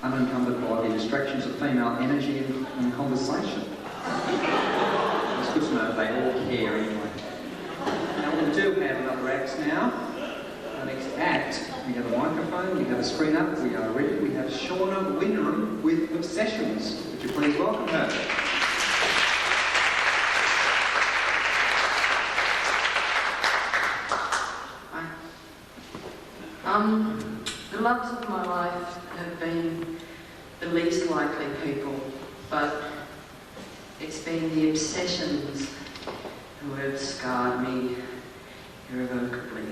unencumbered by the distractions of female energy and conversation. It's good to know they all care anyway. Now, we do have another act now. Our next act, we have a microphone, we have a screen up, we are ready. We have Shauna Winram with Obsessions. Would you please welcome her? The loves of my life have been the least likely people, but it's been the obsessions who have scarred me irrevocably.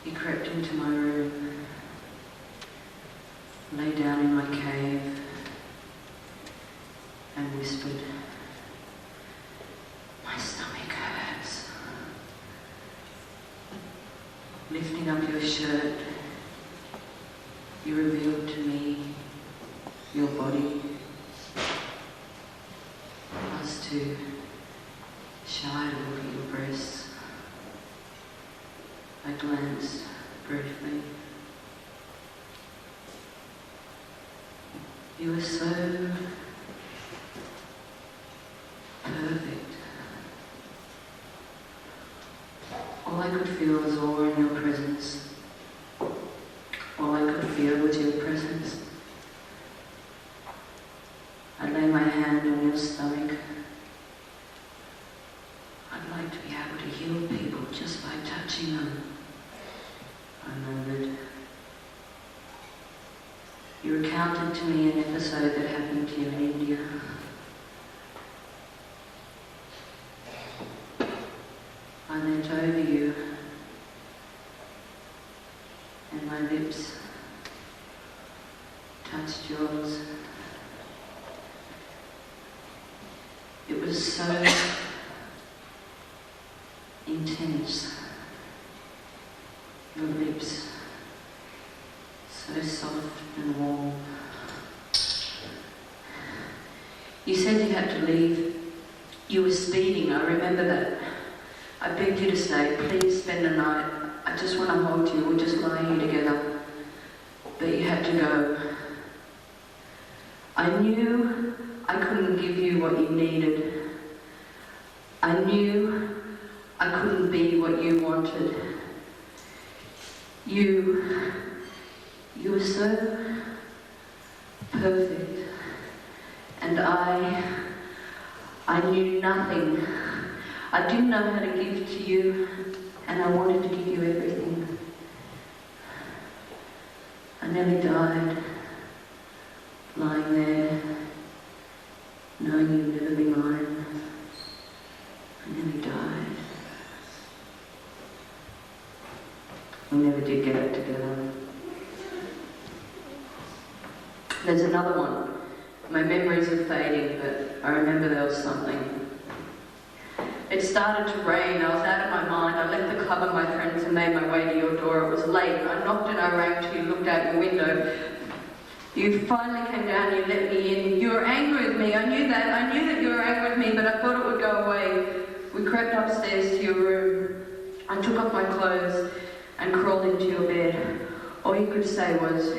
He crept into my room, lay down in my cave, and whispered, "My stomach hurts." Lifting up your shirt, you revealed to me your body, plus to shy to look at your breasts. I glanced briefly. You were so perfect. All I could feel was awe in your presence. All I could feel was your presence. I'd lay my hand on your stomach. I'd like to be able to heal people just by touching them, I murmured. You recounted to me an episode that happened to you in India. I leant over you, and my lips touched yours. It was so intense. Your lips, so soft and warm. You said you had to leave. You were speeding, I remember that. I begged you to stay. Please spend the night. I just want to hold you. We'll just lie here together. But you had to go. I knew I couldn't give you what you needed. I knew I couldn't be what you wanted. You were so perfect. And I knew nothing. I didn't know how to give to you, and I wanted to give you everything. I nearly died, lying there, knowing you'd never be mine. I nearly died. We never did get it together. There's another one. My memories are fading, but I remember there was something. It started to rain. I was out of my mind. I left the club with my friends and made my way to your door. It was late. I knocked and I rang till you looked out your window. You finally came down and you let me in. You were angry with me. I knew that. I knew that you were angry with me, but I thought it would go away. We crept upstairs to your room. I took off my clothes and crawled into your bed. All you could say was,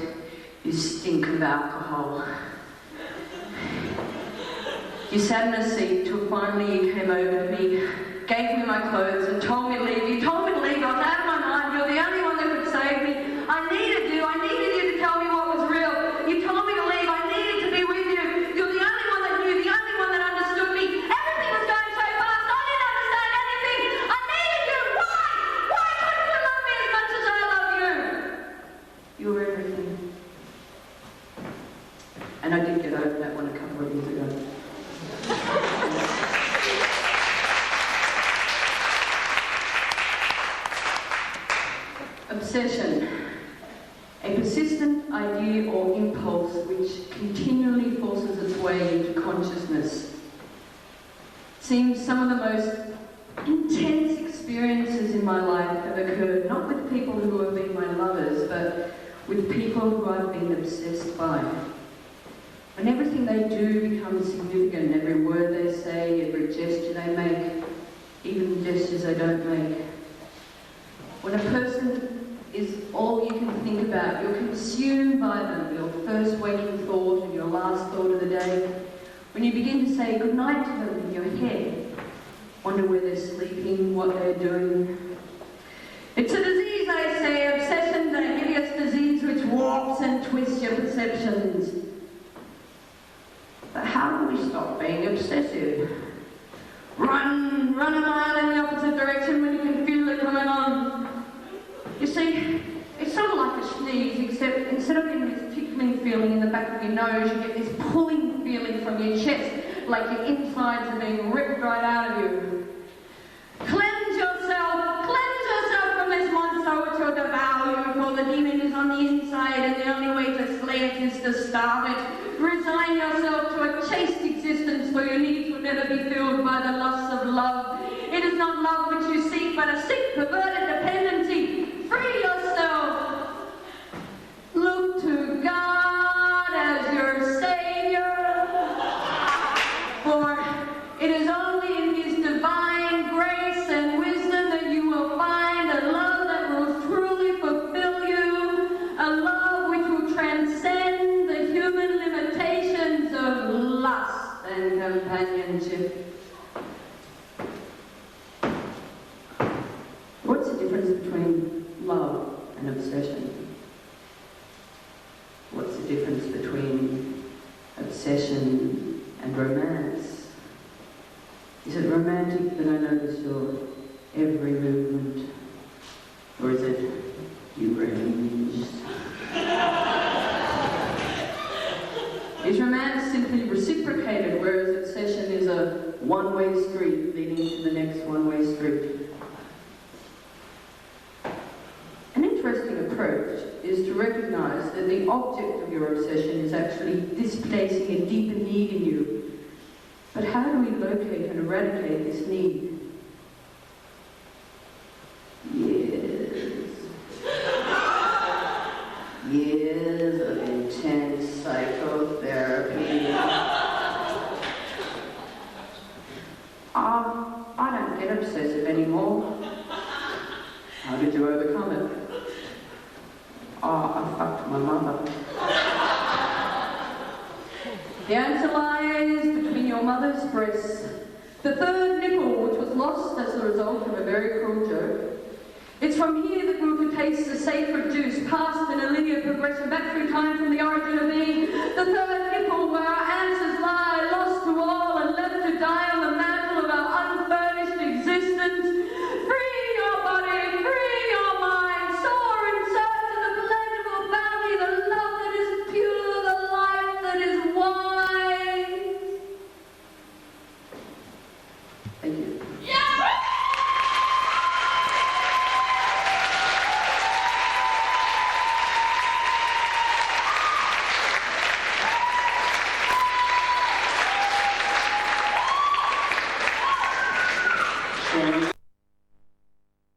"You stink of alcohol." You sat in a seat till finally you came over to me, gave me my clothes and told me to leave. You told me to leave. I was out of my mind. You're the only one that could save me. I needed you. I needed you to tell me what was real. You told me to leave. I needed to be with you. You're the only one that knew, the only one that understood me. Everything was going so fast. I didn't understand anything. I needed you. Why? Why couldn't you love me as much as I love you? You were everything. And I did get over that one a couple of years ago. Obsession, a persistent idea or impulse which continually forces its way into consciousness. Seems some of the most intense experiences in my life have occurred not with people who have been my lovers, but with people who I've been obsessed by. When everything they do becomes significant, every word they say, every gesture they make, even gestures they don't make. When a person is all you can think about. You're consumed by them, your first waking thought and your last thought of the day. When you begin to say goodnight to them in your head, wonder where they're sleeping, what they're doing. It's a disease, I say, obsession, a hideous disease which warps and twists your perceptions. But how do we stop being obsessive? Run a mile in the opposite direction when you can feel it coming on. You see, it's sort of like a sneeze, except instead of getting this tickling feeling in the back of your nose, you get this pulling feeling from your chest, like your insides are being ripped right out of you. Cleanse yourself from this monster which will devour you, for the demon is on the inside and the only way to slay it is to starve it. Resign yourself to a chaste existence, for your needs will never be filled by the lusts of love. It is not love which you seek, but a sick, perverted dependency. Free yourself. Look to God as your Savior, for it is only in His divine grace and wisdom that you will find a love that will truly fulfill you, a love which will transcend the human limitations of lust and companionship. What's the difference between love and obsession? What's the difference between obsession and romance? Is it romantic that I notice your every movement? Or is it deranged? Is romance simply reciprocated, whereas obsession is a one-way street leading to the next one-way street? An interesting approach is to recognize that the object of your obsession is actually displacing a deeper need in you. But how do we locate and eradicate this need? Years of intense psychotherapy. I don't get obsessive anymore. How did you overcome it? I fucked my mother. The answer lies between your mother's breasts, the third nipple which was lost as a result of a very cruel joke. It's from here that we'll taste the sacred juice, passed in a linear progression back through time from the origin of being. The third